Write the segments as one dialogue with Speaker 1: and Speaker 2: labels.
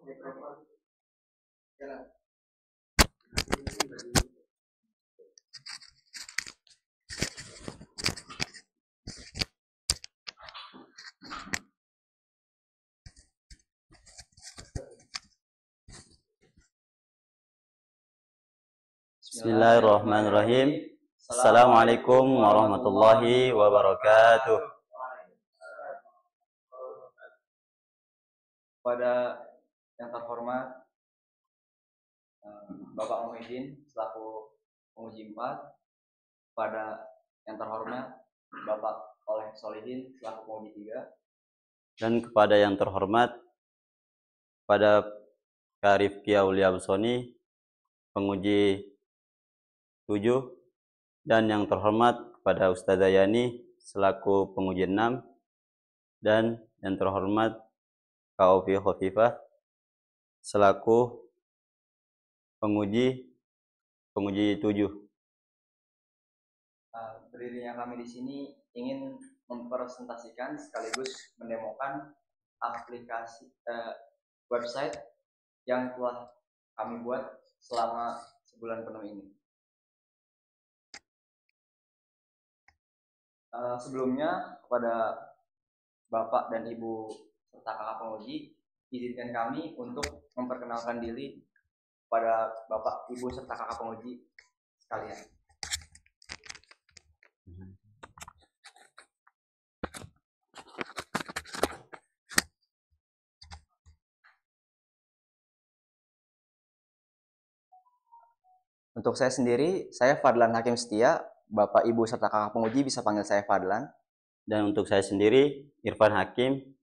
Speaker 1: Bismillahirrahmanirrahim. Assalamualaikum warahmatullahi wabarakatuh.
Speaker 2: Pada yang terhormat Bapak Muhyiddin selaku penguji 4, pada yang terhormat Bapak Oleh Solihin selaku penguji 3,
Speaker 1: dan kepada yang terhormat pada Karif Aulia Busoni penguji 7, dan yang terhormat kepada Ustazah Yani selaku penguji 6, dan yang terhormat Kak Ovi Khofifah selaku penguji 7.
Speaker 2: Berdirinya kami di sini ingin mempresentasikan sekaligus mendemokan aplikasi website yang telah kami buat selama sebulan penuh ini. Sebelumnya kepada Bapak dan Ibu serta kakak penguji, izinkan kami untuk memperkenalkan diri pada Bapak, Ibu serta kakak penguji sekalian. Untuk saya sendiri, saya Fadlan Hakim Setia. Bapak, Ibu, serta kakak penguji bisa panggil saya Fadlan.
Speaker 1: Dan untuk saya sendiri, Irfan Hakim.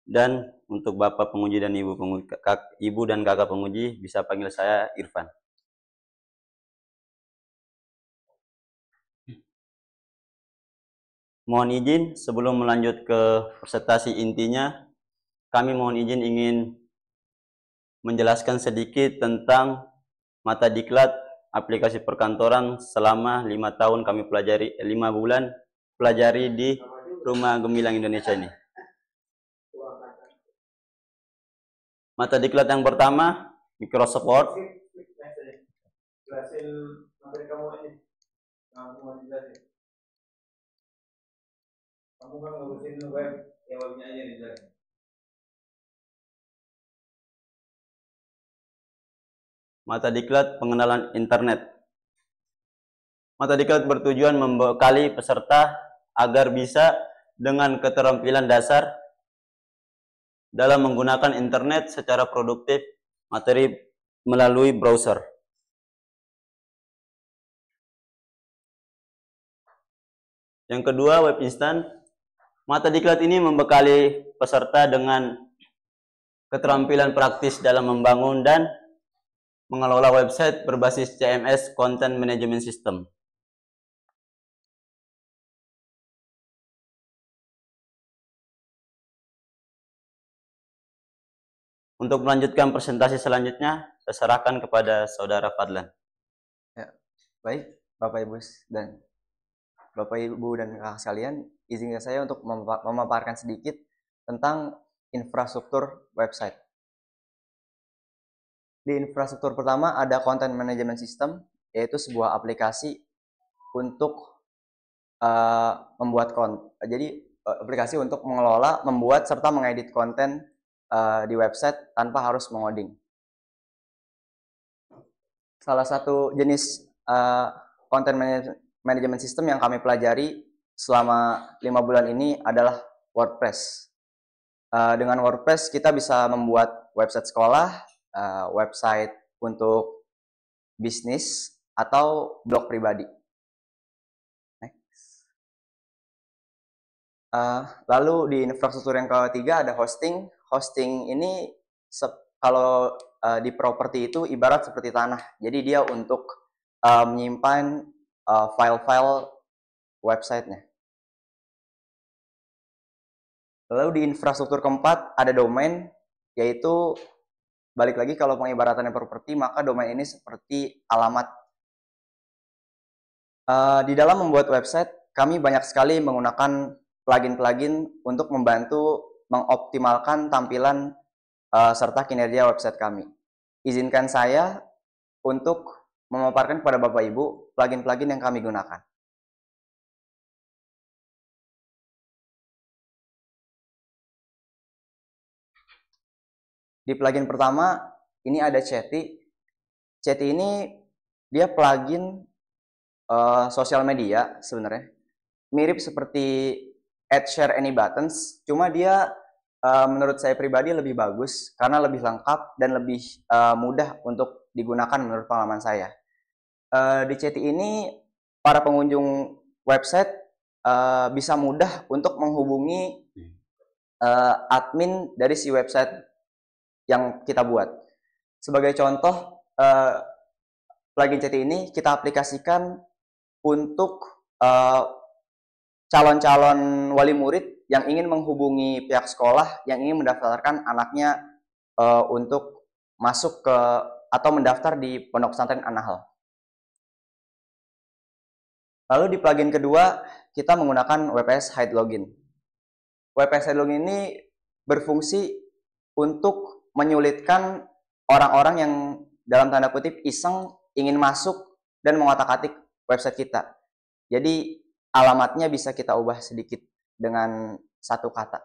Speaker 1: Dan untuk Bapak penguji dan Ibu dan kakak penguji bisa panggil saya Irfan. Mohon izin sebelum melanjut ke presentasi intinya, kami mohon izin ingin menjelaskan sedikit tentang mata diklat aplikasi perkantoran selama 5 tahun kami pelajari, 5 bulan pelajari di Rumah Gemilang Indonesia ini. Mata diklat yang pertama, Microsoft Word. Kamu kan ngurusin web, yang webnya aja nih. Mata diklat pengenalan internet. Mata diklat bertujuan membekali peserta agar bisa dengan keterampilan dasar dalam menggunakan internet secara produktif materi melalui browser. Yang kedua, web instan. Mata diklat ini membekali peserta dengan keterampilan praktis dalam membangun dan mengelola website berbasis CMS Content Management System. Untuk melanjutkan presentasi selanjutnya, saya serahkan kepada Saudara Fadlan.
Speaker 2: Ya, baik, Bapak Ibu dan kakak sekalian, izinkan saya untuk memaparkan sedikit tentang infrastruktur website. Di infrastruktur pertama ada Content Management System, yaitu sebuah aplikasi untuk membuat konten. Jadi aplikasi untuk mengelola, membuat serta mengedit konten di website tanpa harus mengoding. Salah satu jenis Content Management System yang kami pelajari selama 5 bulan ini adalah WordPress. Dengan WordPress kita bisa membuat website sekolah, website untuk bisnis, atau blog pribadi. Lalu di infrastruktur yang ketiga ada hosting. Hosting ini kalau di properti itu ibarat seperti tanah. Jadi dia untuk menyimpan file-file websitenya. Lalu di infrastruktur keempat ada domain, yaitu balik lagi kalau pengibaratannya properti, maka domain ini seperti alamat. Di dalam membuat website, kami banyak sekali menggunakan plugin-plugin untuk membantu mengoptimalkan tampilan serta kinerja website kami. Izinkan saya untuk memaparkan kepada Bapak Ibu plugin-plugin yang kami gunakan. Di plugin pertama, ini ada Chatty. Chatty ini dia plugin sosial media sebenarnya. Mirip seperti Add Share Any Buttons, cuma dia menurut saya pribadi lebih bagus karena lebih lengkap dan lebih mudah untuk digunakan menurut pengalaman saya. Di Chatty ini, para pengunjung website bisa mudah untuk menghubungi admin dari si website yang kita buat. Sebagai contoh, plugin Chatty ini kita aplikasikan untuk calon-calon wali murid yang ingin menghubungi pihak sekolah yang ingin mendaftarkan anaknya untuk masuk ke atau mendaftar di Pondok Pesantren An-Nahl. Lalu di plugin kedua, kita menggunakan WPS Hide Login. WPS Hide Login ini berfungsi untuk menyulitkan orang-orang yang dalam tanda kutip iseng ingin masuk dan mengotak-atik website kita. Jadi alamatnya bisa kita ubah sedikit dengan satu kata.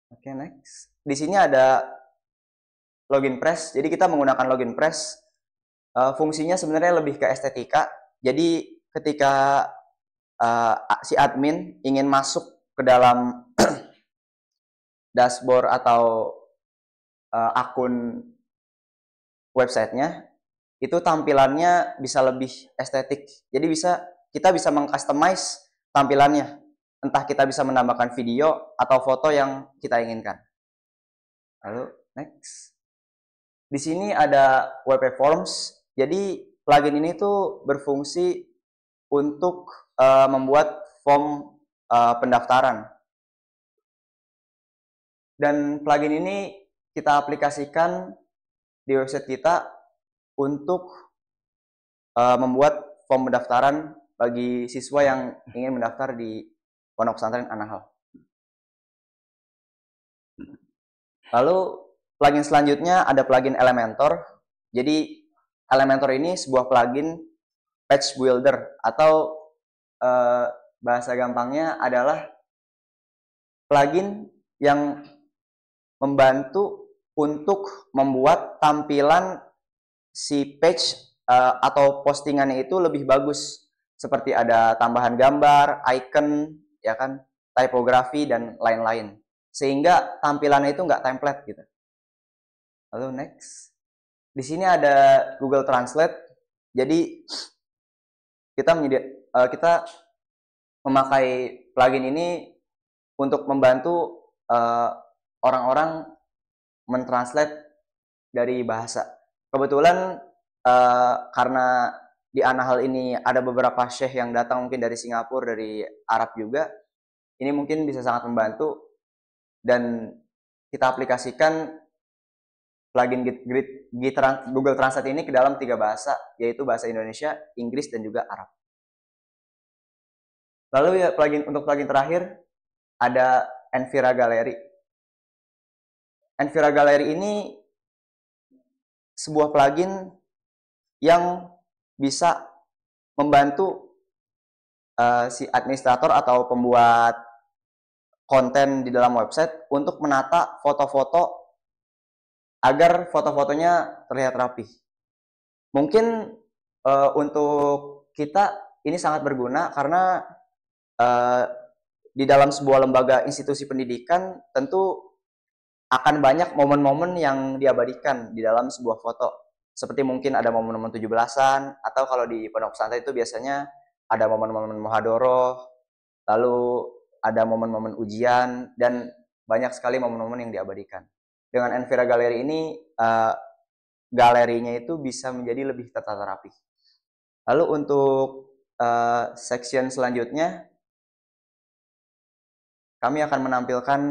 Speaker 2: Oke, next. Di sini ada Login Press. Jadi kita menggunakan Login Press. Fungsinya sebenarnya lebih ke estetika. Jadi ketika si admin ingin masuk ke dalam dashboard atau akun websitenya, itu tampilannya bisa lebih estetik. Jadi kita bisa mengcustomize tampilannya. Entah kita bisa menambahkan video atau foto yang kita inginkan. Lalu next. Di sini ada WP Forms. Jadi plugin ini tuh berfungsi untuk membuat form pendaftaran. Dan plugin ini kita aplikasikan di website kita untuk membuat form pendaftaran bagi siswa yang ingin mendaftar di Pondok Pesantren An-Nahl. Lalu plugin selanjutnya ada plugin Elementor. Jadi Elementor ini sebuah plugin page builder atau bahasa gampangnya adalah plugin yang membantu untuk membuat tampilan si page atau postingannya itu lebih bagus, seperti ada tambahan gambar, icon, ya kan, tipografi dan lain-lain, sehingga tampilannya itu nggak template gitu. Lalu next, di sini ada Google Translate. Jadi kita memakai plugin ini untuk membantu orang-orang mentranslate dari bahasa. Kebetulan karena di An-Nahl ini ada beberapa syekh yang datang mungkin dari Singapura, dari Arab juga, ini mungkin bisa sangat membantu, dan kita aplikasikan plugin Google Translate ini ke dalam 3 bahasa, yaitu bahasa Indonesia, Inggris, dan juga Arab. Lalu ya untuk plugin terakhir ada Envira Gallery. Envira Gallery ini sebuah plugin yang bisa membantu si administrator atau pembuat konten di dalam website untuk menata foto-foto agar foto-fotonya terlihat rapi. Mungkin untuk kita ini sangat berguna karena di dalam sebuah lembaga institusi pendidikan tentu akan banyak momen-momen yang diabadikan di dalam sebuah foto. Seperti mungkin ada momen-momen 17-an, atau kalau di pondok pesantren itu biasanya ada momen-momen muhadoroh, lalu ada momen-momen ujian, dan banyak sekali momen-momen yang diabadikan. Dengan Envira Gallery ini, galerinya itu bisa menjadi lebih tertata rapi. Lalu untuk section selanjutnya, kami akan menampilkan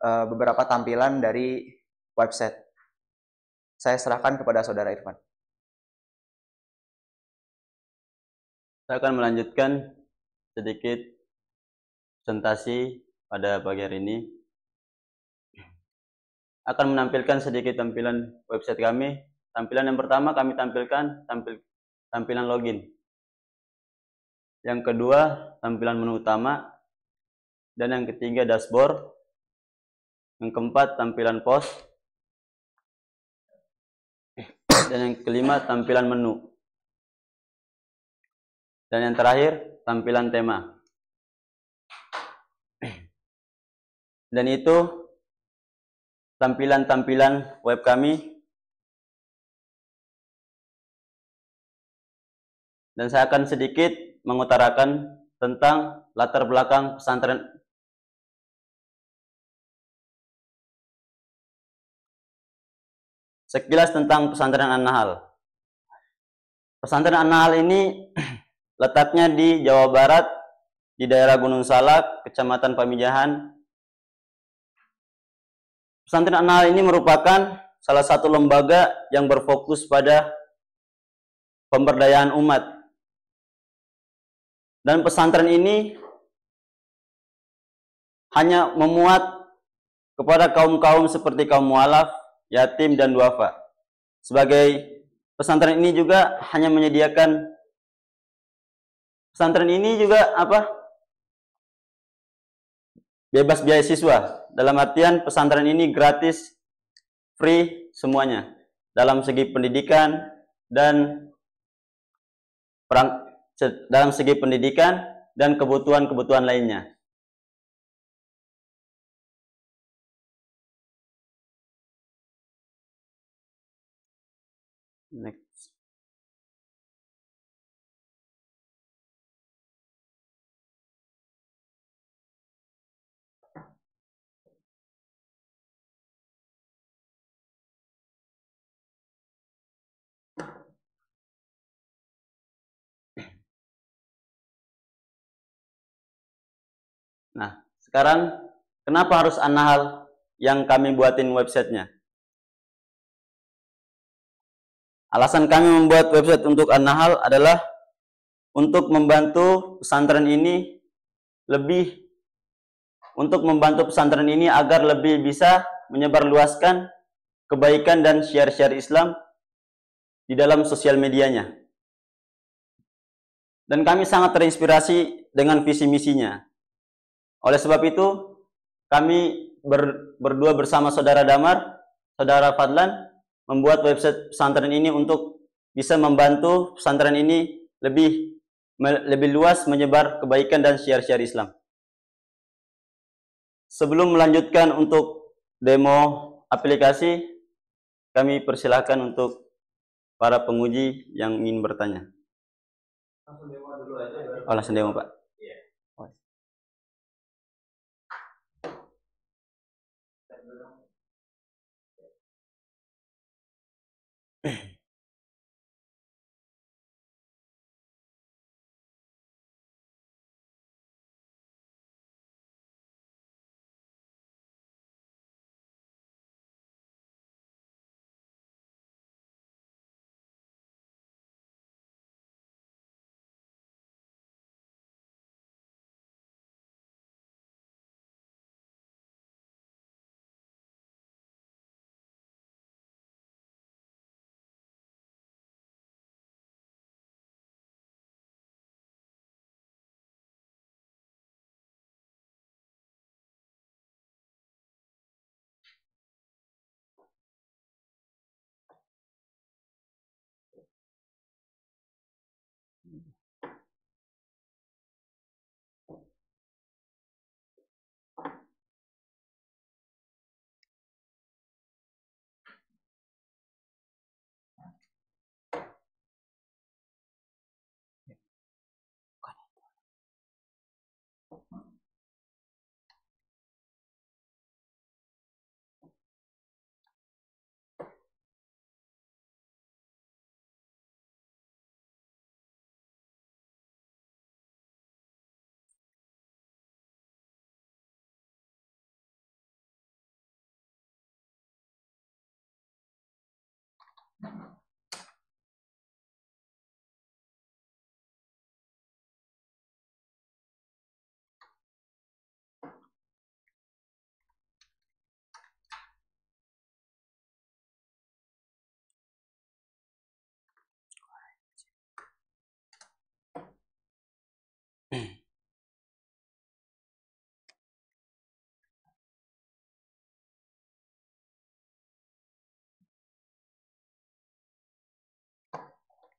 Speaker 2: beberapa tampilan dari website. Saya serahkan kepada Saudara Irfan.
Speaker 1: Saya akan melanjutkan sedikit presentasi pada pagi hari ini. akan menampilkan sedikit tampilan website kami. Tampilan yang pertama kami tampilkan tampilan login. Yang kedua, tampilan menu utama. Dan yang ketiga, dashboard. Yang keempat, tampilan post. Dan yang kelima, tampilan menu. Dan yang terakhir, tampilan tema. Dan itu tampilan-tampilan web kami. Dan saya akan sedikit mengutarakan tentang latar belakang pesantren. Sekilas tentang pesantren An-Nahl. Pesantren An-Nahl ini letaknya di Jawa Barat, di daerah Gunung Salak, Kecamatan Pamijahan. Pesantren An-Nahl ini merupakan salah satu lembaga yang berfokus pada pemberdayaan umat. Dan pesantren ini hanya memuat kepada kaum-kaum seperti kaum mualaf, yatim, dan duafa. Sebagai pesantren ini juga hanya menyediakan, pesantren ini juga bebas biaya siswa. Dalam artian pesantren ini gratis, free semuanya. Dalam segi pendidikan dan kebutuhan-kebutuhan lainnya. Next. Nah, sekarang kenapa harus An-Nahl yang kami buatin websitenya? Alasan kami membuat website untuk An-Nahl adalah untuk membantu pesantren ini agar lebih bisa menyebarluaskan kebaikan dan syiar-syiar Islam di dalam sosial medianya. Dan kami sangat terinspirasi dengan visi misinya. Oleh sebab itu, kami berdua bersama saudara Damar, saudara Fadlan, membuat website pesantren ini untuk bisa membantu pesantren ini lebih luas menyebar kebaikan dan syiar-syiar Islam. Sebelum melanjutkan untuk demo aplikasi, kami persilahkan untuk para penguji yang ingin bertanya. Langsung demo dulu aja. Oh, langsung demo, Pak. Iya. Oh.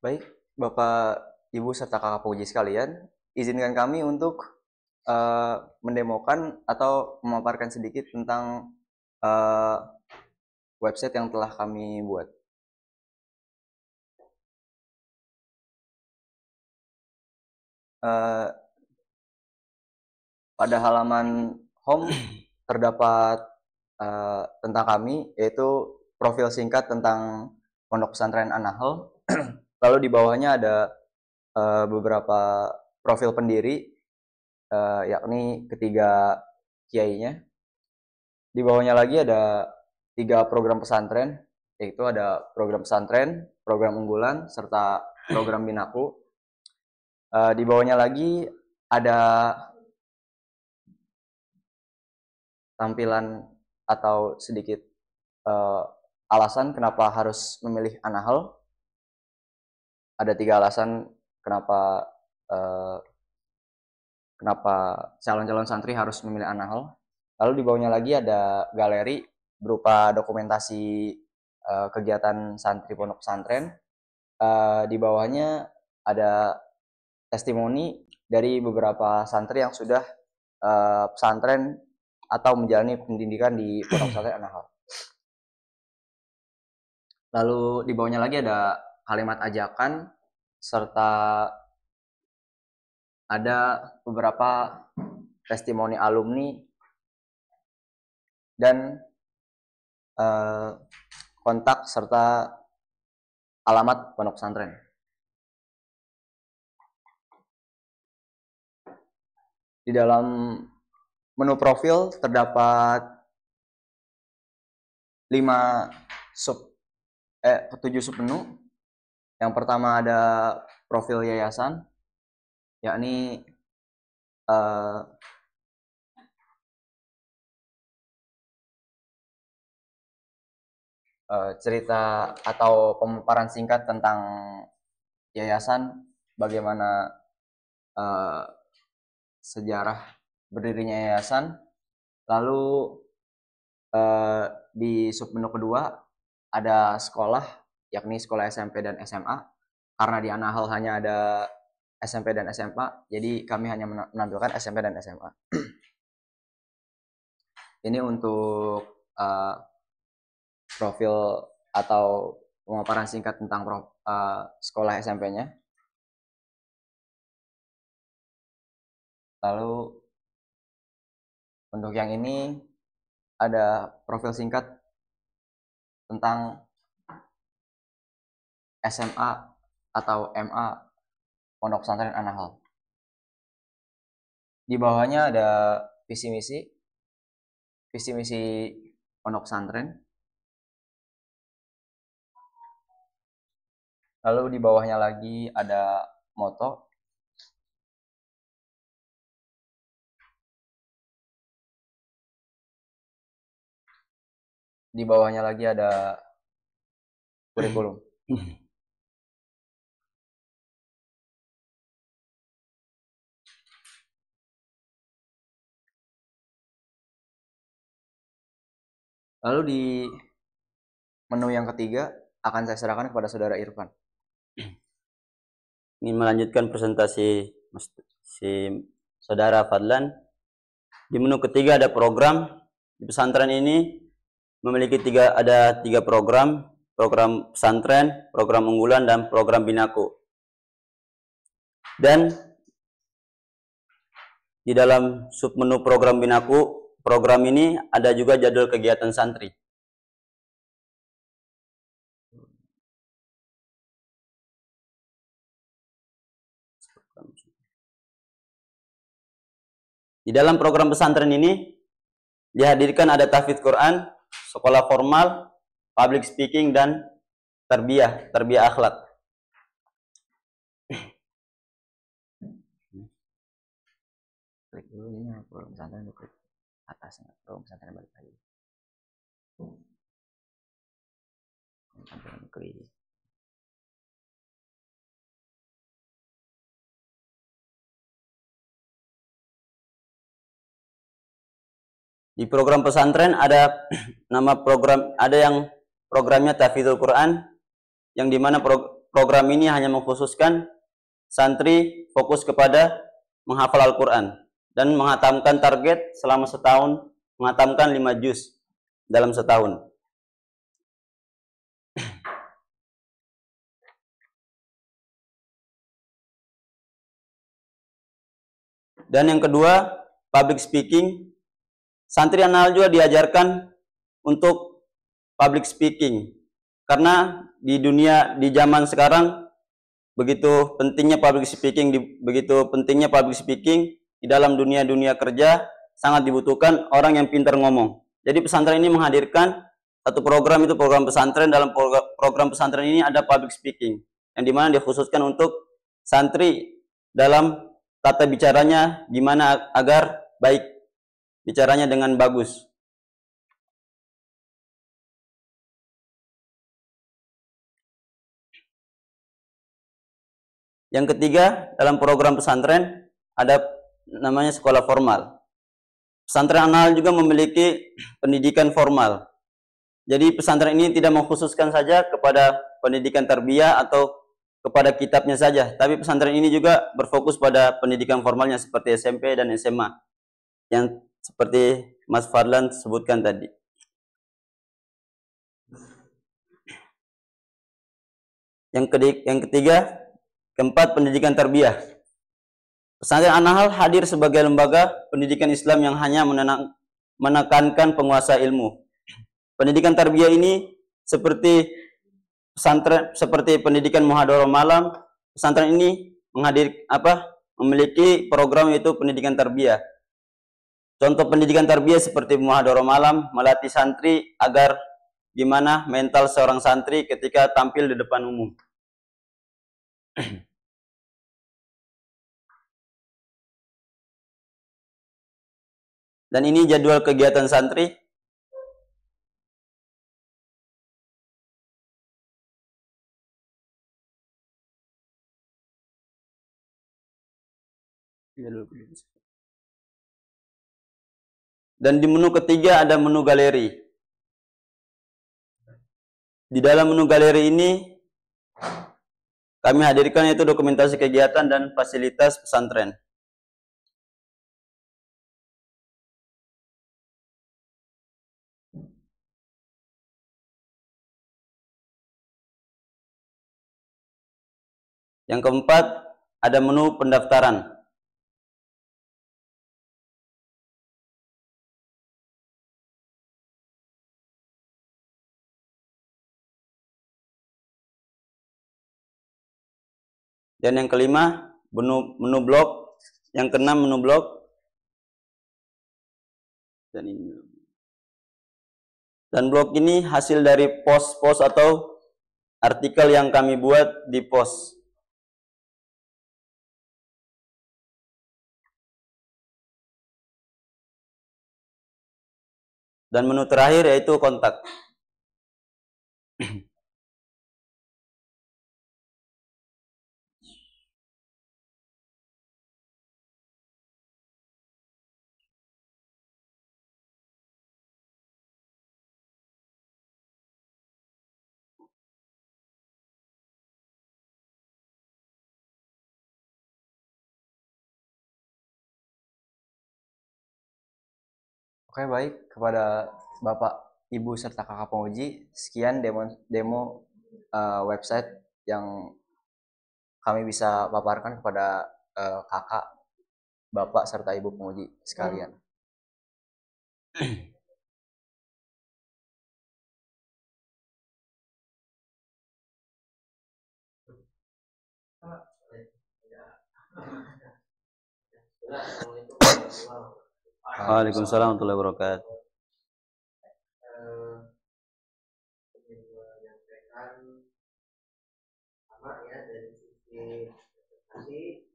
Speaker 2: Baik, Bapak, Ibu, serta Kakak Puji sekalian, izinkan kami untuk mendemokan atau memaparkan sedikit tentang website yang telah kami buat. Pada halaman home terdapat tentang kami, yaitu profil singkat tentang Pondok Pesantren An-Nahl. Lalu di bawahnya ada beberapa profil pendiri, yakni ketiga kiainya. Di bawahnya lagi ada 3 program pesantren, yaitu ada program pesantren, program unggulan, serta program binaku. Di bawahnya lagi ada tampilan atau sedikit alasan kenapa harus memilih An-Nahl. Ada 3 alasan kenapa calon-calon santri harus memilih An-Nahl. Lalu di bawahnya lagi ada galeri berupa dokumentasi kegiatan santri pondok pesantren. Di bawahnya ada testimoni dari beberapa santri yang sudah pesantren atau menjalani pendidikan di Pondok Pesantren An-Nahl. Lalu di bawahnya lagi ada kalimat ajakan serta ada beberapa testimoni alumni dan kontak serta alamat pondok pesantren. Di dalam menu profil terdapat 7 submenu. Yang pertama ada profil yayasan, yakni cerita atau pemaparan singkat tentang yayasan, bagaimana sejarah berdirinya yayasan. Lalu di submenu kedua ada sekolah, yakni sekolah SMP dan SMA. Karena di An-Nahl hanya ada SMP dan SMA, jadi kami hanya menampilkan SMP dan SMA. Ini untuk profil atau pemaparan singkat tentang sekolah SMP-nya. Lalu untuk yang ini ada profil singkat tentang SMA atau MA Pondok Pesantren An-Nahl. Di bawahnya ada visi misi Pondok Pesantren. Lalu di bawahnya lagi ada moto. Di bawahnya lagi ada kurikulum. Lalu di menu yang ketiga akan saya serahkan kepada Saudara Irfan.
Speaker 1: Ingin melanjutkan presentasi si Saudara Fadlan. Di menu ketiga ada program. Di pesantren ini memiliki 3 program, program pesantren, program unggulan, dan program binaku. Dan di dalam submenu program binaku, program ini ada juga jadwal kegiatan santri. Di dalam program pesantren ini dihadirkan ada tahfidz Quran, sekolah formal, public speaking, dan tarbiyah akhlak.
Speaker 2: Klik dulu ini program pesantren, klik atasnya program pesantren balik lagi. Klik.
Speaker 1: Di program pesantren ada nama program, ada yang programnya tahfidzul Quran, yang dimana program ini hanya mengkhususkan santri fokus kepada menghafal Al-Quran dan menghatamkan target selama setahun, menghatamkan 5 juz dalam setahun. Dan yang kedua, public speaking. Santri An-Nahl juga diajarkan untuk public speaking. Karena di dunia, di zaman sekarang, begitu pentingnya public speaking, di dalam dunia kerja, sangat dibutuhkan orang yang pintar ngomong. Jadi pesantren ini menghadirkan satu program, itu program pesantren. Dalam program pesantren ini ada public speaking, yang dimana dikhususkan untuk santri dalam tata bicaranya, gimana agar baik, bicaranya dengan bagus. Yang ketiga, dalam program pesantren ada namanya sekolah formal. Pesantren An-Nahl juga memiliki pendidikan formal. Jadi pesantren ini tidak mengkhususkan saja kepada pendidikan tarbiyah atau kepada kitabnya saja, tapi pesantren ini juga berfokus pada pendidikan formalnya seperti SMP dan SMA, yang seperti Mas Fadlan sebutkan tadi. Yang ketiga, keempat, pendidikan tarbiyah. Pesantren An-Nahl hadir sebagai lembaga pendidikan Islam yang hanya menekankan penguasa ilmu. Pendidikan tarbiyah ini seperti pendidikan muhadharah malam. Pesantren ini memiliki program yaitu pendidikan tarbiyah. Contoh pendidikan tarbiyah seperti muhadharah malam, melatih santri agar gimana mental seorang santri ketika tampil di depan umum. Dan ini jadwal kegiatan santri. Dan di menu ketiga ada menu galeri. Di dalam menu galeri ini kami hadirkan yaitu dokumentasi kegiatan dan fasilitas pesantren. Yang keempat, ada menu pendaftaran. Dan yang kelima, menu blog. Yang keenam, menu blog. Dan blog ini hasil dari post-post atau artikel yang kami buat di post. Dan menu terakhir yaitu kontak.
Speaker 2: Oke, baik. Kepada Bapak, Ibu, serta Kakak penguji, sekian demo website yang kami bisa paparkan kepada Kakak, Bapak, serta Ibu penguji sekalian.
Speaker 1: Waalaikumsalam warahmatullahi wabarakatuh.
Speaker 3: Sama ya, dari sisi presentasi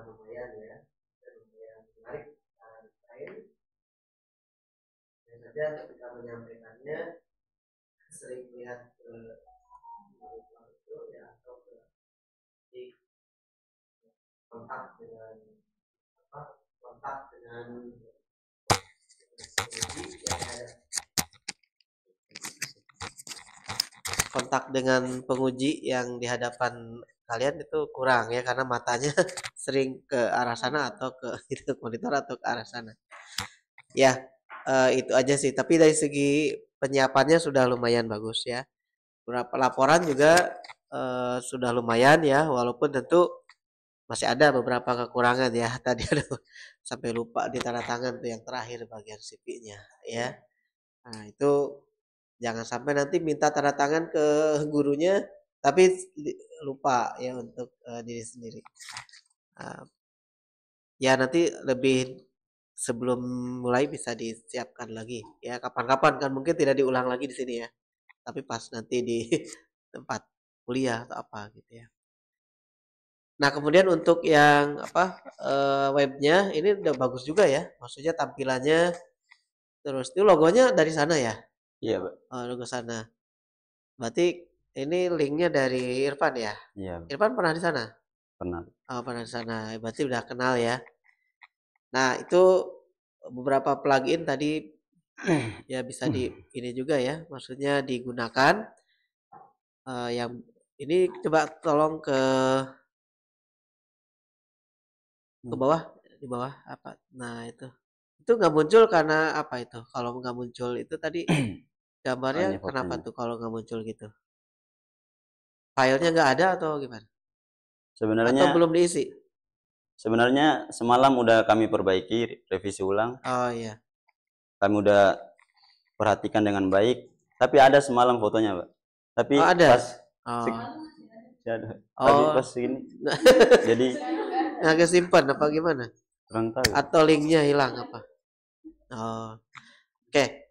Speaker 3: lumayan ya, dan lumayan menarik lain. Dan saja ketika menyampaikannya sering melihat ke itu ya, atau ke kontak dengan yang ada kontak dengan penguji yang di hadapan kalian itu kurang ya, karena matanya sering ke arah sana atau ke itu monitor atau ke arah sana. Ya, itu aja sih. Tapi dari segi penyiapannya sudah lumayan bagus ya. Beberapa laporan juga sudah lumayan ya, walaupun tentu masih ada beberapa kekurangan ya. Tadi ada sampai lupa di tanda tangan tuh yang terakhir bagian CV-nya ya. Nah, itu jangan sampai nanti minta tanda tangan ke gurunya tapi lupa ya untuk diri sendiri. Nah, ya nanti lebih sebelum mulai bisa disiapkan lagi ya, kapan-kapan kan mungkin tidak diulang lagi di sini ya. Tapi pas nanti di tempat kuliah atau apa gitu ya. Nah, kemudian untuk yang apa webnya ini udah bagus juga ya. Maksudnya tampilannya terus itu logonya dari sana ya.
Speaker 1: Iya, Pak.
Speaker 3: Oh, logo sana. Berarti ini linknya dari Irfan ya?
Speaker 1: Iya,
Speaker 3: Irfan pernah di sana?
Speaker 1: pernah.
Speaker 3: Oh, pernah di sana. Berarti udah kenal ya. Nah, itu beberapa plugin tadi ya bisa di ini juga ya. Maksudnya digunakan yang ini coba tolong ke bawah, di bawah apa? Nah, itu nggak muncul karena apa itu? Kalau nggak muncul itu tadi
Speaker 1: Oh, ini
Speaker 3: gambarnya kenapa
Speaker 1: fotonya.
Speaker 3: tuh kalau nggak muncul gitu? Filenya nggak ada atau gimana? Atau
Speaker 1: Sebenarnya
Speaker 3: belum diisi?
Speaker 1: sebenarnya semalam udah kami perbaiki, revisi ulang.
Speaker 3: Oh iya.
Speaker 1: Kami udah perhatikan dengan baik, tapi ada semalam fotonya, Pak. Tapi
Speaker 3: Oh ada.
Speaker 1: pas
Speaker 3: Oh.
Speaker 1: tapi
Speaker 3: Oh.
Speaker 1: pas ini jadi
Speaker 3: Nggak kesimpan apa gimana?
Speaker 1: kurang tahu.
Speaker 3: Atau linknya hilang apa? Oh. Oke.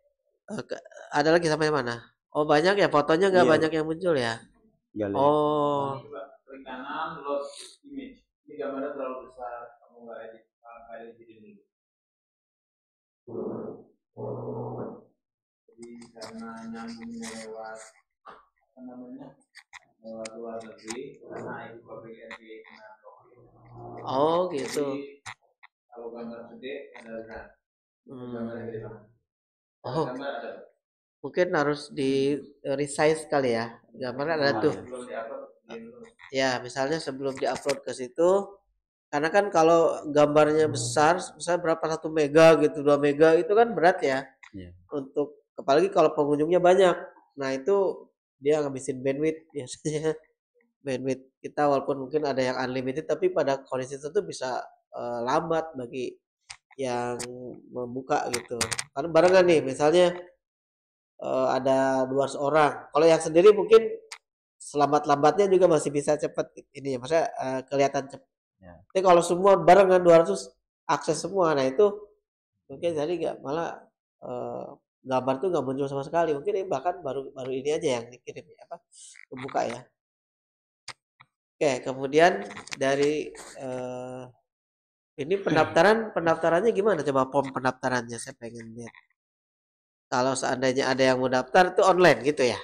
Speaker 3: Ada lagi sampai mana? Oh banyak ya fotonya nggak
Speaker 1: Iya,
Speaker 3: banyak yang muncul ya?
Speaker 1: galeri.
Speaker 3: Oh.
Speaker 4: Klik kanan, load image. Ini gambarnya terlalu besar, kamu nggak edit, edit dulu. Jadi karena nyambungnya lewat apa namanya, lewat luar negeri, karena itu public entry kena blokir.
Speaker 3: Oh gitu.
Speaker 4: Jadi kalau gambar gede ada kan, gambar gede banget.
Speaker 3: Oh.
Speaker 4: Gambar ada.
Speaker 3: Mungkin harus di resize kali ya. Gambarnya ada tuh.
Speaker 4: Belum diupload.
Speaker 3: Ya, misalnya sebelum diupload ke situ, karena kan kalau gambarnya besar, misalnya berapa 1 mega gitu, 2 mega itu kan berat ya.
Speaker 1: Iya.
Speaker 3: Untuk apalagi kalau pengunjungnya banyak. Nah, itu dia ngabisin bandwidth biasanya. Bandwidth kita walaupun mungkin ada yang unlimited tapi pada kondisi tertentu bisa lambat bagi yang membuka gitu. Karena barengan nih, misalnya ada 200 orang. Kalau yang sendiri mungkin selambat-lambatnya juga masih bisa cepat ini ya, maksudnya kelihatan cepat.
Speaker 1: Ya.
Speaker 3: Tapi kalau semua barengan 200 akses semua, nah itu mungkin jadi nggak malah gambar tuh nggak muncul sama sekali. Mungkin ini bahkan baru ini aja yang dikirim ya, apa membuka ya. Oke, kemudian dari ini pendaftarannya gimana? Coba form pendaftarannya saya pengen lihat. Kalau seandainya ada yang mau daftar itu online gitu ya?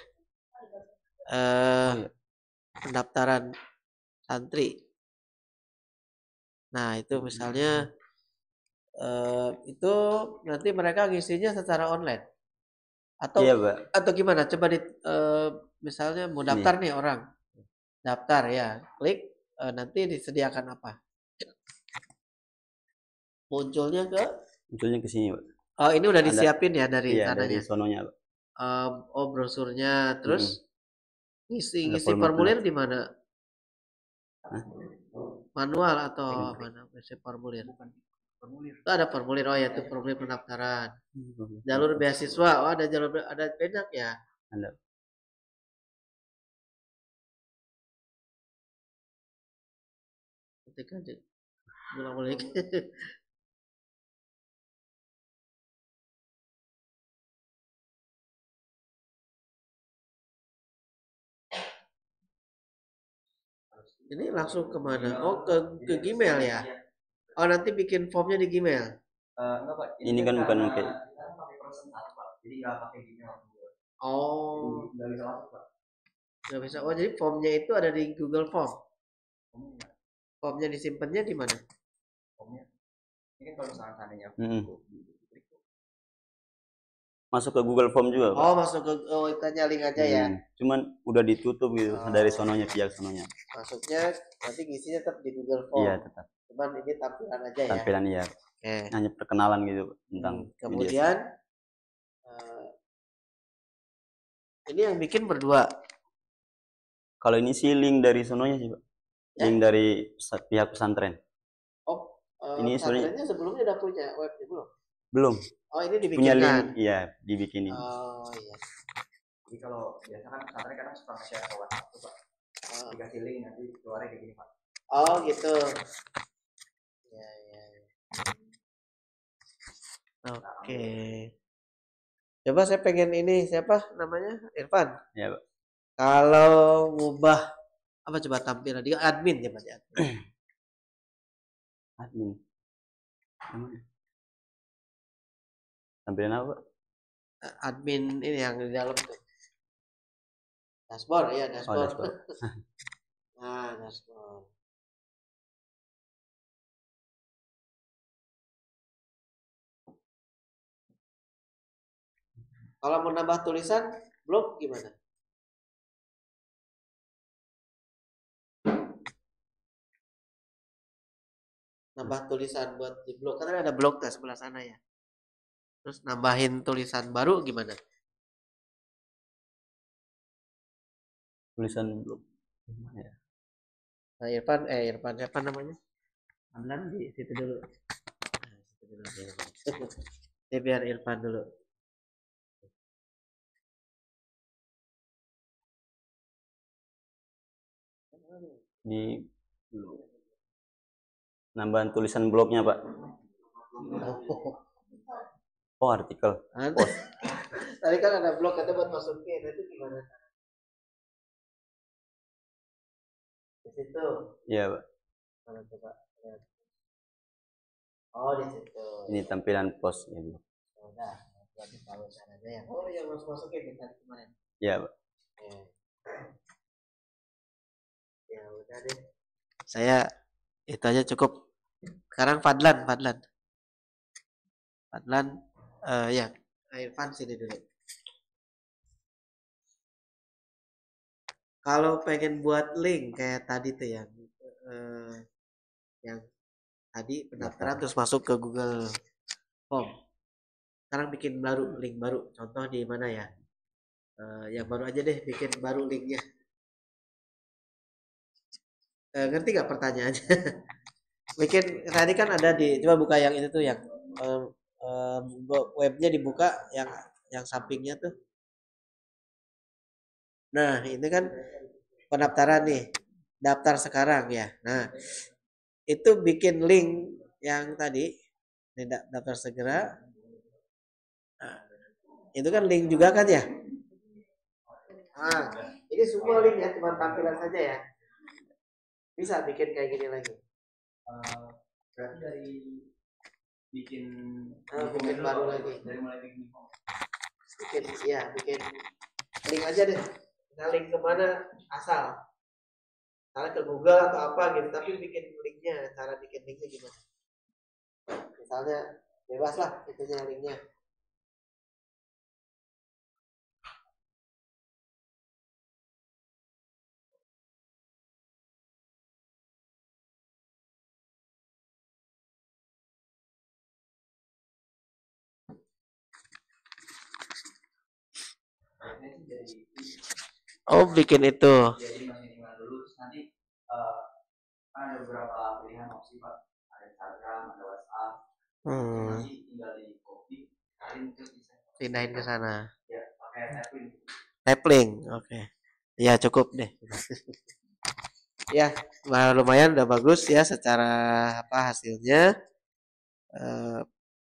Speaker 3: Pendaftaran santri. Nah, itu misalnya itu nanti mereka ngisinya secara online atau
Speaker 1: Iya, Pak.
Speaker 3: atau gimana? Coba misalnya mau daftar nih orang, daftar ya, klik nanti disediakan apa? Munculnya
Speaker 1: ke sini, Pak.
Speaker 3: Oh ini udah disiapin ya dari
Speaker 1: iya,
Speaker 3: sananya.
Speaker 1: dari sononya, Pak.
Speaker 3: Oh brosurnya, terus ngisi
Speaker 1: formulir
Speaker 3: formulir di mana? Manual atau mana? Ngisi formulir. Itu ada formulir, oh ya itu formulir pendaftaran. Jalur beasiswa, oh ada ada banyak ya.
Speaker 1: Ada.
Speaker 3: Ketika bolak-balik. Ini langsung kemana? Oh ke Gmail ya? Oh nanti bikin formnya di Gmail.
Speaker 2: Enggak, Pak.
Speaker 1: Ini kan bukan pakai.
Speaker 2: Jadi nggak pakai Gmail.
Speaker 3: Oh,
Speaker 2: Nggak bisa masuk, Pak.
Speaker 3: nggak bisa. Oh jadi formnya itu ada di Google Form. Formnya disimpannya di mana?
Speaker 2: Formnya. Ini kan kalau misalnya seandainya
Speaker 1: masuk ke Google Form juga, Pak.
Speaker 3: Oh, masuk ke itu aja link aja ya.
Speaker 1: Cuman udah ditutup gitu
Speaker 3: Oh.
Speaker 1: dari sononya, pihak sononya.
Speaker 3: Masuknya nanti ngisinya tetap di Google Form.
Speaker 1: Iya, tetap.
Speaker 3: Cuman ini tampilan aja ya.
Speaker 1: Tampilan iya.
Speaker 3: Oke.
Speaker 1: Hanya perkenalan gitu tentang media.
Speaker 3: Kemudian ini yang bikin berdua.
Speaker 1: Kalau ini sih link dari sononya sih, Pak.
Speaker 3: Ya?
Speaker 1: Link dari pihak pesantren.
Speaker 3: Oh,
Speaker 1: ini
Speaker 3: pesantrennya sebelumnya udah punya webnya belum?
Speaker 1: Belum.
Speaker 3: Oh, ini
Speaker 1: Punya
Speaker 3: dibikinkan.
Speaker 1: link, iya, dibikinin.
Speaker 3: Oh, iya.
Speaker 2: Jadi kalau biasa kan pesantren kadang suka share ke WhatsApp tuh, Pak. Dikasih link nanti keluarnya kayak gini, Pak.
Speaker 3: Oh, gitu. Ya, ya. Oke. Coba saya pengen ini, siapa namanya? Irfan.
Speaker 1: Ya, Pak.
Speaker 3: Kalau ngubah apa coba tampilan dia admin coba di admin.
Speaker 1: Admin. Tampilan apa, Pak?
Speaker 3: Admin ini yang di dalam tuh. Dashboard, ya dashboard.
Speaker 1: Oh, dashboard.
Speaker 3: Nah, dashboard. Kalau mau nambah tulisan blog gimana? Nambah tulisan buat di blog, karena ada blog tuh sebelah sana ya. Terus nambahin tulisan baru gimana?
Speaker 1: Tulisan blog. Gimana ya?
Speaker 3: Nah, Irfan siapa namanya? Amlan di situ dulu. Nah, situ dulu Irfan. Ya, biar Irfan dulu.
Speaker 1: Di nambahan tulisan blognya, Pak. Oh, artikel. Post.
Speaker 3: Tadi kan ada blog kata buat masukin, itu gimana? Di situ.
Speaker 1: Iya, Pak.
Speaker 3: Mana coba? Oh, di situ.
Speaker 1: Ini tampilan post ya, Bu.
Speaker 3: Udah, berarti tahu caranya ya. Oh, yang masukin tadi kemarin.
Speaker 1: Iya, Pak.
Speaker 3: Ya udah deh. Saya itu aja cukup. Sekarang Fadlan. Ya, Irfan sini dulu. Kalau pengen buat link kayak tadi tuh yang tadi pendaftaran terus masuk ke Google Form. Sekarang bikin baru link baru. Contoh di mana ya? Yang baru aja deh, bikin baru linknya. Ngerti nggak pertanyaannya? Bikin tadi kan ada di, coba buka yang itu tuh yang webnya dibuka yang sampingnya tuh. Nah, ini kan pendaftaran nih, daftar sekarang ya. Nah, itu bikin link yang tadi, ini daftar segera. Nah, itu kan link juga kan ya? Nah, ini semua link ya, cuma tampilan saja ya. Bisa bikin kayak gini lagi.
Speaker 2: Berarti dari bikin
Speaker 3: baru lagi.
Speaker 2: Dari mulai bikin
Speaker 3: bikin link aja deh. Nah, link kemana asal. Misalnya ke Google atau apa gitu, tapi bikin linknya, cara bikin linknya gimana? Misalnya bebas lah itunya linknya. Oh, bikin itu.
Speaker 2: Jadi masih tinggal dulu, terus nanti kan ada beberapa pilihan opsi, Pak. Ada Instagram, ada WhatsApp. Nanti tinggal di copy,
Speaker 3: Pindahin ke sana.
Speaker 2: Ya, pakai
Speaker 3: Tap link. Oke. Ya, cukup deh. Ya, lumayan udah bagus ya secara apa hasilnya.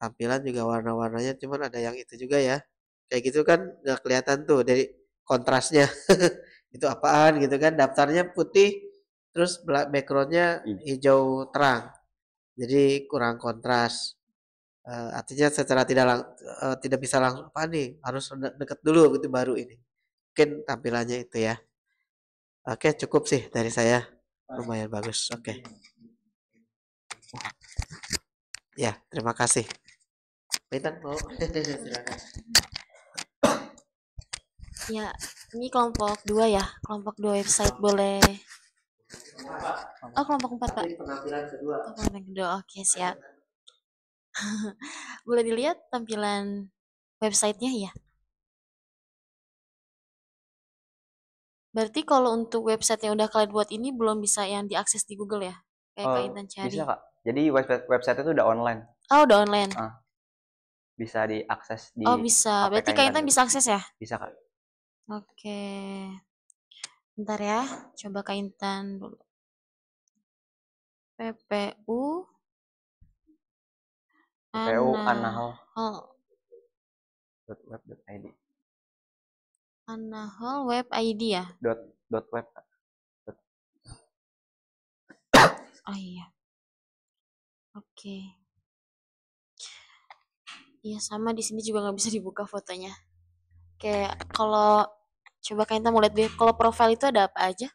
Speaker 3: Tampilan juga warna-warnanya, cuman ada yang itu juga ya. Kayak gitu kan nggak kelihatan tuh dari kontrasnya. Itu apaan gitu kan, daftarnya putih terus backgroundnya hijau terang, jadi kurang kontras. Artinya secara tidak bisa langsung apa nih, harus deket dulu gitu baru ini mungkin tampilannya itu ya. Oke, cukup sih dari saya, lumayan bagus. Oke. Ya, terima kasih. Pintan mau. Silakan.
Speaker 5: Ya, ini kelompok 2 ya. Kelompok 2 website boleh. Oh, kelompok 4, Pak.
Speaker 3: Penampilan kedua.
Speaker 5: Oh, kelompok kedua. Oke, siap. Boleh dilihat tampilan websitenya ya. Berarti kalau untuk website yang udah kalian buat ini belum bisa yang diakses di Google ya? Kayak
Speaker 2: Oh,
Speaker 5: kaitan cari.
Speaker 2: bisa Kak. Jadi website itu udah online.
Speaker 5: Oh, udah online.
Speaker 2: Bisa diakses di
Speaker 5: Oh, bisa.
Speaker 2: HP
Speaker 5: Berarti
Speaker 2: Kak Intan
Speaker 5: kaitan
Speaker 2: juga.
Speaker 5: bisa akses ya?
Speaker 2: Bisa Kak.
Speaker 5: Oke. Bentar ya. Coba kaitan dulu. PPU
Speaker 2: PPU
Speaker 5: Anahal
Speaker 2: anahal.web.id.
Speaker 5: Anahal Web ID ya?
Speaker 2: .web.
Speaker 5: Oh iya. Oke. Iya sama di sini juga nggak bisa dibuka fotonya. Kayak kalau coba kalian mau lihat deh, kalau profile itu ada apa aja?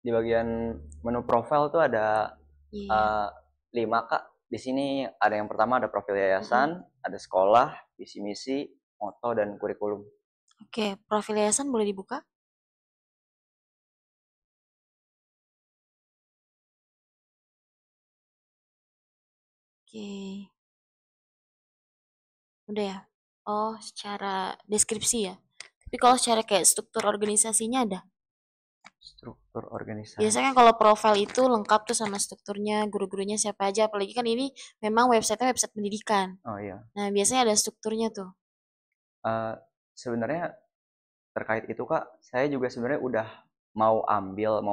Speaker 2: Di bagian menu profile tuh ada
Speaker 5: Iya.
Speaker 2: 5 Kak. Di sini ada yang pertama ada profil yayasan, ada sekolah, visi misi, moto dan kurikulum.
Speaker 5: Oke, profil yayasan boleh dibuka? Oke. Udah ya? Oh, secara deskripsi ya. Tapi kalau secara kayak struktur organisasinya ada.
Speaker 2: Struktur organisasi.
Speaker 5: Biasanya kan kalau profil itu lengkap tuh sama strukturnya, guru-gurunya siapa aja. Apalagi kan ini memang website-nya website pendidikan.
Speaker 2: Oh iya.
Speaker 5: Nah, biasanya ada strukturnya tuh.
Speaker 2: Sebenarnya terkait itu Kak, saya juga sebenarnya udah mau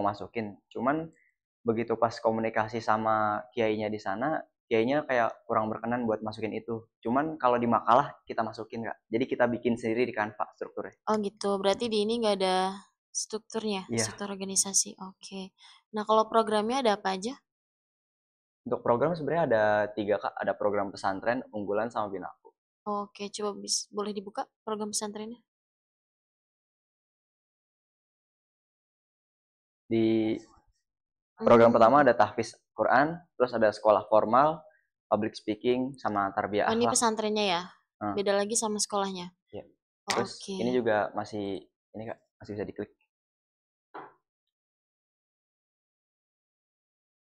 Speaker 2: masukin. Cuman begitu pas komunikasi sama kiainya di sana, kiainya kayak kurang berkenan buat masukin itu. Cuman kalau di makalah kita masukin Kak. Jadi kita bikin sendiri di Canva strukturnya.
Speaker 5: Oh gitu, berarti di ini nggak ada strukturnya,
Speaker 2: Iya.
Speaker 5: struktur organisasi. Oke. Nah, kalau programnya ada apa aja?
Speaker 2: Untuk program sebenarnya ada 3 Kak, ada program pesantren, unggulan sama binaku.
Speaker 5: Oke, coba boleh dibuka program pesantrennya?
Speaker 2: Di program pertama ada tahfiz Quran, terus ada sekolah formal, public speaking, sama tarbiyah
Speaker 5: Oh, ini
Speaker 2: akhlak.
Speaker 5: pesantrennya ya?
Speaker 2: Hmm.
Speaker 5: Beda lagi sama sekolahnya?
Speaker 2: Ya.
Speaker 5: Oh,
Speaker 2: Terus
Speaker 5: oke.
Speaker 2: ini juga masih ini Kak, masih bisa diklik.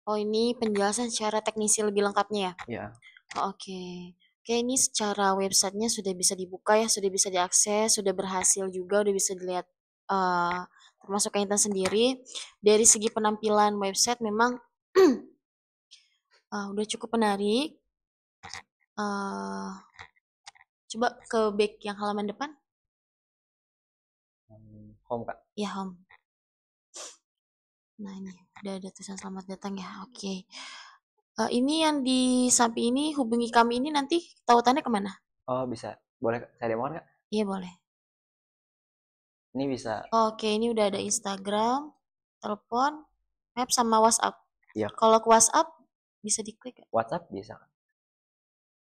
Speaker 5: Oh, ini penjelasan secara teknisi lebih lengkapnya ya?
Speaker 2: Ya.
Speaker 5: Oh, oke. Oke, ini secara websitenya sudah bisa dibuka ya, sudah bisa diakses, sudah berhasil juga, udah bisa dilihat termasuk Intan sendiri. Dari segi penampilan website memang udah cukup menarik. Coba ke back yang halaman depan.
Speaker 2: Home Kak.
Speaker 5: Ya, home. Nah, ini udah ada tulisan selamat datang ya. Oke. Ini yang di samping ini hubungi kami ini nanti tautannya kemana?
Speaker 2: Oh bisa, boleh saya demo Kak?
Speaker 5: Iya boleh.
Speaker 2: Ini bisa.
Speaker 5: Oke, ini udah ada Instagram, telepon, map sama WhatsApp.
Speaker 2: Iya.
Speaker 5: Kalau ke WhatsApp bisa diklik.
Speaker 2: WhatsApp bisa.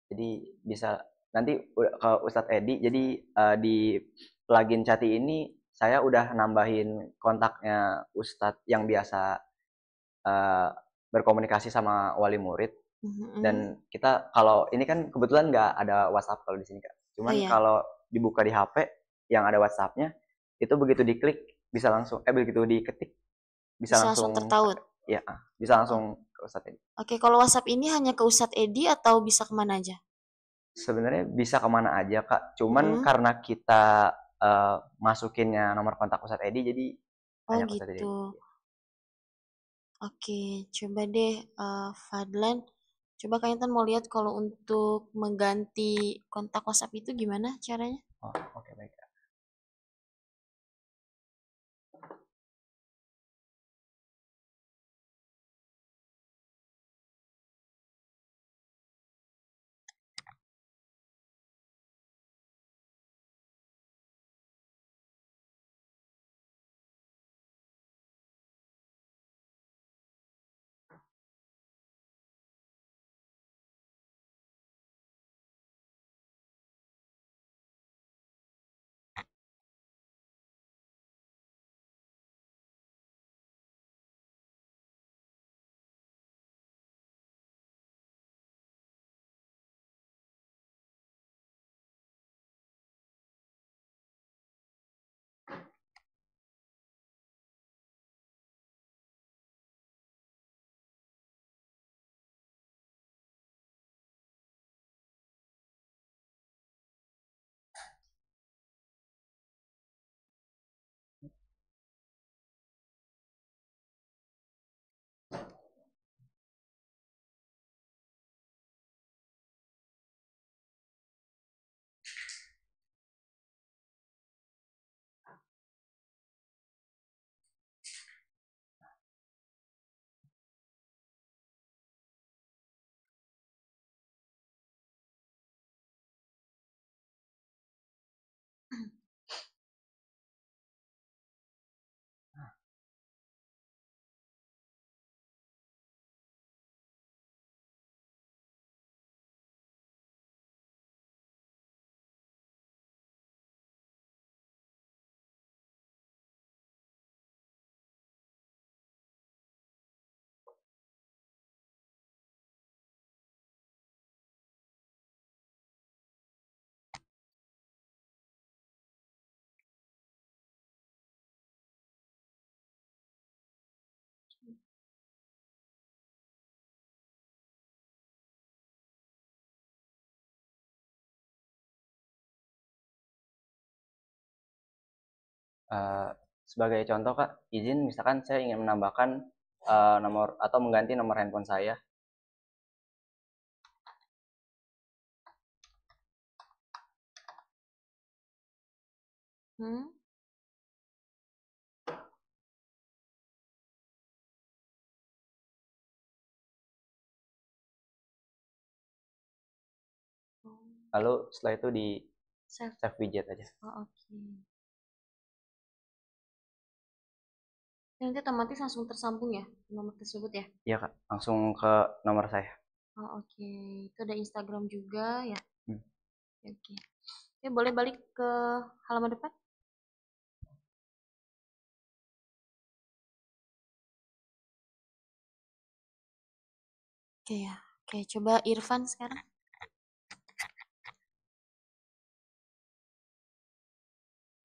Speaker 2: Jadi bisa nanti ke Ustadz Edi. Jadi di plugin Cati ini saya udah nambahin kontaknya Ustadz yang biasa berkomunikasi sama wali murid. Dan kita kalau ini kan kebetulan nggak ada WhatsApp kalau di sini Kak. Cuman kalau dibuka di HP yang ada WhatsApp-nya itu begitu diklik bisa langsung begitu diketik bisa langsung
Speaker 5: tertaut.
Speaker 2: Ya, bisa langsung ke Ustadz Edi.
Speaker 5: Oke, kalau WhatsApp ini hanya ke Ustadz Edi atau bisa kemana aja?
Speaker 2: Sebenarnya bisa kemana aja Kak. Cuman karena kita masukinnya nomor kontak Ustadz Edi jadi hanya ke Ustadz Edi.
Speaker 5: Oke, coba deh Fadlan. Coba kalian mau lihat kalau untuk mengganti kontak WhatsApp itu gimana caranya?
Speaker 2: Oh, oke baik. Sebagai contoh Kak, izin misalkan saya ingin menambahkan nomor atau mengganti nomor handphone saya.
Speaker 5: Hmm?
Speaker 2: Lalu setelah itu di
Speaker 5: Save.
Speaker 2: save widget aja.
Speaker 5: Oh, oke. Nanti otomatis langsung tersambung ya nomor tersebut ya?
Speaker 2: Iya Kak, langsung ke nomor saya.
Speaker 5: Oh, oke. Itu ada Instagram juga ya?
Speaker 2: Hmm.
Speaker 5: Oke. Oke, boleh balik ke halaman depan? Oke ya. Oke, coba Irfan sekarang.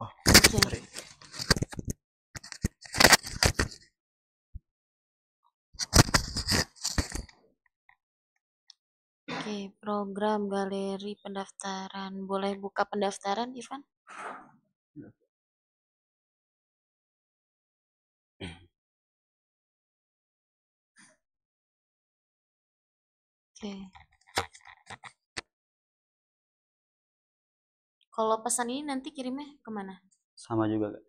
Speaker 2: Oh,
Speaker 5: Oke.
Speaker 2: sorry.
Speaker 5: Oke, program galeri pendaftaran. Boleh buka pendaftaran, Irfan? Oke. Kalau pesan ini nanti kirimnya kemana?
Speaker 1: Sama juga Kak.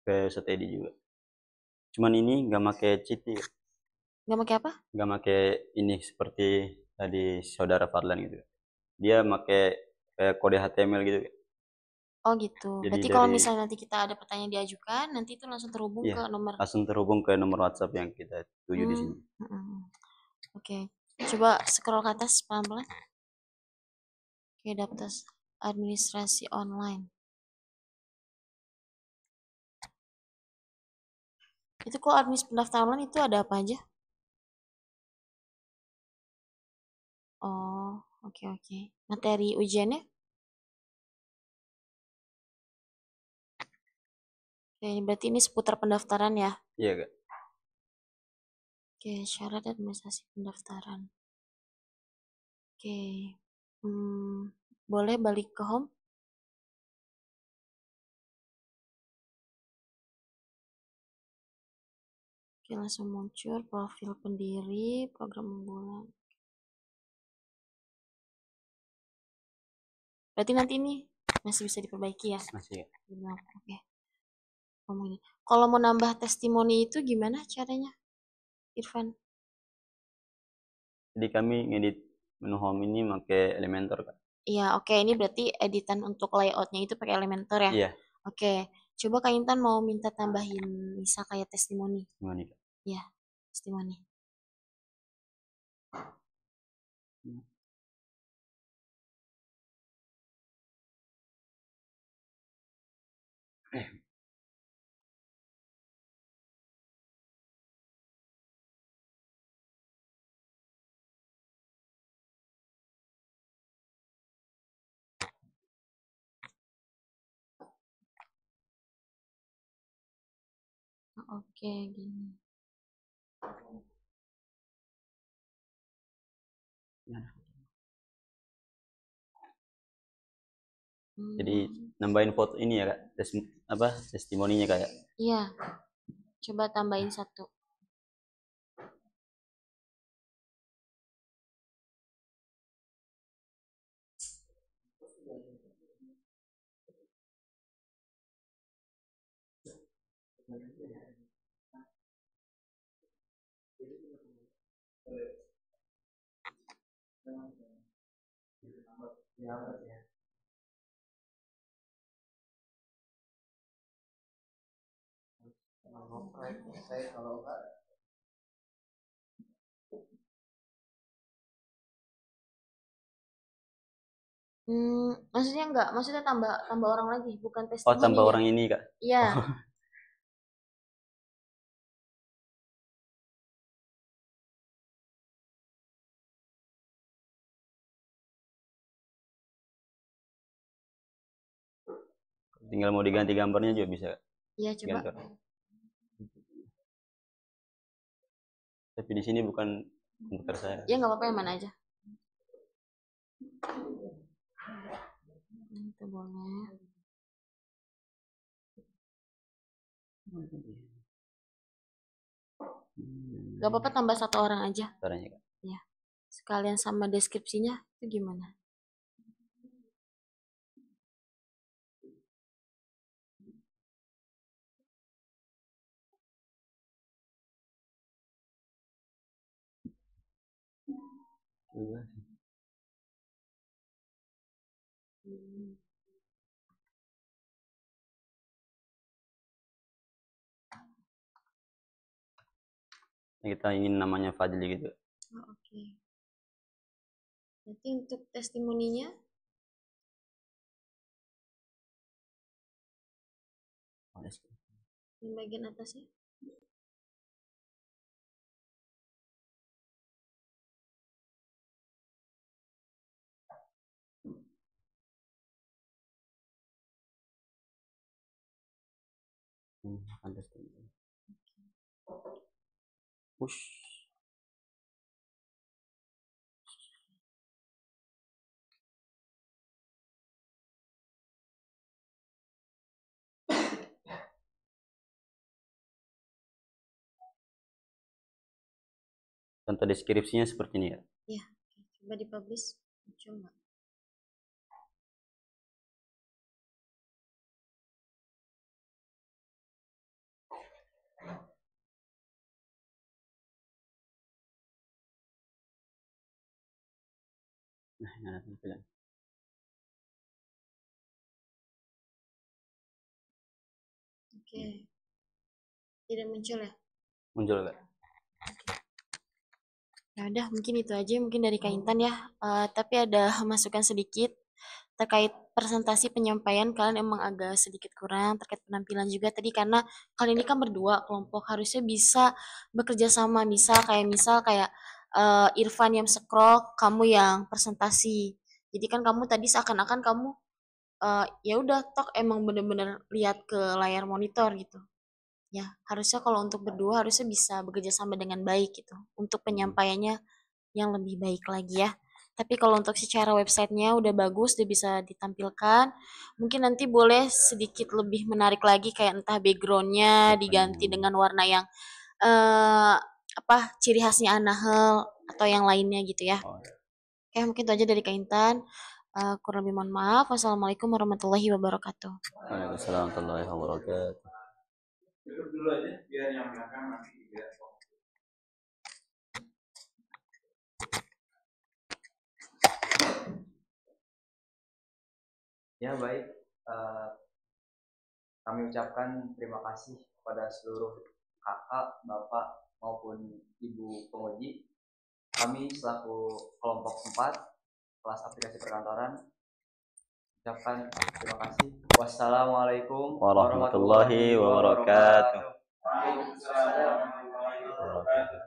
Speaker 1: Ke Steady juga. Cuman ini nggak pakai cheat ya.
Speaker 5: Nggak pakai apa?
Speaker 1: Nggak pakai ini seperti tadi saudara Fadlan gitu. Dia pakai kayak kode HTML gitu.
Speaker 5: Oh gitu.
Speaker 1: Jadi
Speaker 5: Berarti kalau
Speaker 1: dari
Speaker 5: misalnya nanti kita ada pertanyaan diajukan, nanti itu langsung terhubung
Speaker 1: iya,
Speaker 5: ke nomor.
Speaker 1: langsung terhubung ke nomor WhatsApp yang kita tuju di sini.
Speaker 5: Oke. Coba scroll ke atas pelan-pelan. Oke, daftar administrasi online. Itu kok admis pendaftaran online itu ada apa aja? Oh, oke oke. Materi ujiannya? Oke, berarti ini seputar pendaftaran ya?
Speaker 1: Iya Kak.
Speaker 5: Oke, syarat administrasi pendaftaran. Oke, boleh balik ke home? Oke, langsung muncul profil pendiri, program unggulan. Berarti nanti ini masih bisa diperbaiki ya?
Speaker 1: Masih Kak.
Speaker 5: Oke. Ngomongin. Kalau mau nambah testimoni itu gimana caranya, Irfan?
Speaker 1: Jadi kami ngedit menu home ini pakai Elementor Kak.
Speaker 5: Iya, oke. Ini berarti editan untuk layoutnya itu pakai Elementor ya?
Speaker 1: Iya.
Speaker 5: Oke. Coba Kak Intan mau minta tambahin bisa kayak testimoni.
Speaker 1: Gimana Kak?
Speaker 5: Iya, testimoni. Oke, gini.
Speaker 1: Jadi nambahin foto ini ya Kak, testimoninya Kak ya.
Speaker 5: Iya. Coba tambahin satu. Maksudnya enggak, maksudnya tambah tambah orang lagi, bukan
Speaker 1: Oh,
Speaker 5: testimoni
Speaker 1: tambah
Speaker 5: ya?
Speaker 1: orang ini Kak.
Speaker 5: Iya.
Speaker 1: Tinggal mau diganti gambarnya juga bisa Kak.
Speaker 5: Iya, coba.
Speaker 1: Ganti. Tapi di sini bukan komputer saya.
Speaker 5: Ya nggak apa-apa yang mana aja. Itu boleh. Gak apa-apa tambah 1 orang aja.
Speaker 1: Caranya, Kak.
Speaker 5: Ya. Sekalian sama deskripsinya itu gimana?
Speaker 1: Kita ingin namanya Fadli gitu.
Speaker 5: Oh, oke. Nanti untuk testimoninya di bagian atasnya.
Speaker 1: Push. Contoh deskripsinya seperti ini ya.
Speaker 5: Ya, coba dipublish. Coba.
Speaker 1: Nah, ini ada tampilan.
Speaker 5: Oke. Tidak muncul ya?
Speaker 1: Muncul, Kak.
Speaker 5: Ya udah, mungkin itu aja mungkin dari Kak Intan ya. Tapi ada masukan sedikit terkait presentasi penyampaian, kalian emang agak sedikit kurang terkait penampilan juga tadi, karena kalian ini kan berdua kelompok, harusnya bisa bekerja sama, misal kayak Irfan yang scroll, kamu yang presentasi. Jadi kan kamu tadi seakan-akan kamu ya udah tok emang bener-bener lihat ke layar monitor gitu. Ya, harusnya kalau untuk berdua harusnya bisa bekerja sama dengan baik gitu untuk penyampaiannya yang lebih baik lagi ya. Tapi kalau untuk secara websitenya udah bagus, udah bisa ditampilkan. Mungkin nanti boleh sedikit lebih menarik lagi, kayak entah backgroundnya diganti dengan warna yang ciri khasnya Anahel atau yang lainnya gitu ya. Oke, mungkin itu aja dari Kak Intan. Kurang lebih mohon maaf. Wassalamualaikum warahmatullahi wabarakatuh.
Speaker 1: Waalaikumsalam warahmatullahi wabarakatuh.
Speaker 4: Duduk dulu aja biar yang belakang nanti tidak.
Speaker 2: Ya baik, kami ucapkan terima kasih kepada seluruh kakak, bapak maupun ibu penguji. Kami selaku kelompok 4 kelas aplikasi perkantoran ucapkan terima kasih. Wassalamualaikum
Speaker 1: Warahmatullahi wabarakatuh.
Speaker 4: Waalaikumsalam warahmatullahi wabarakatuh.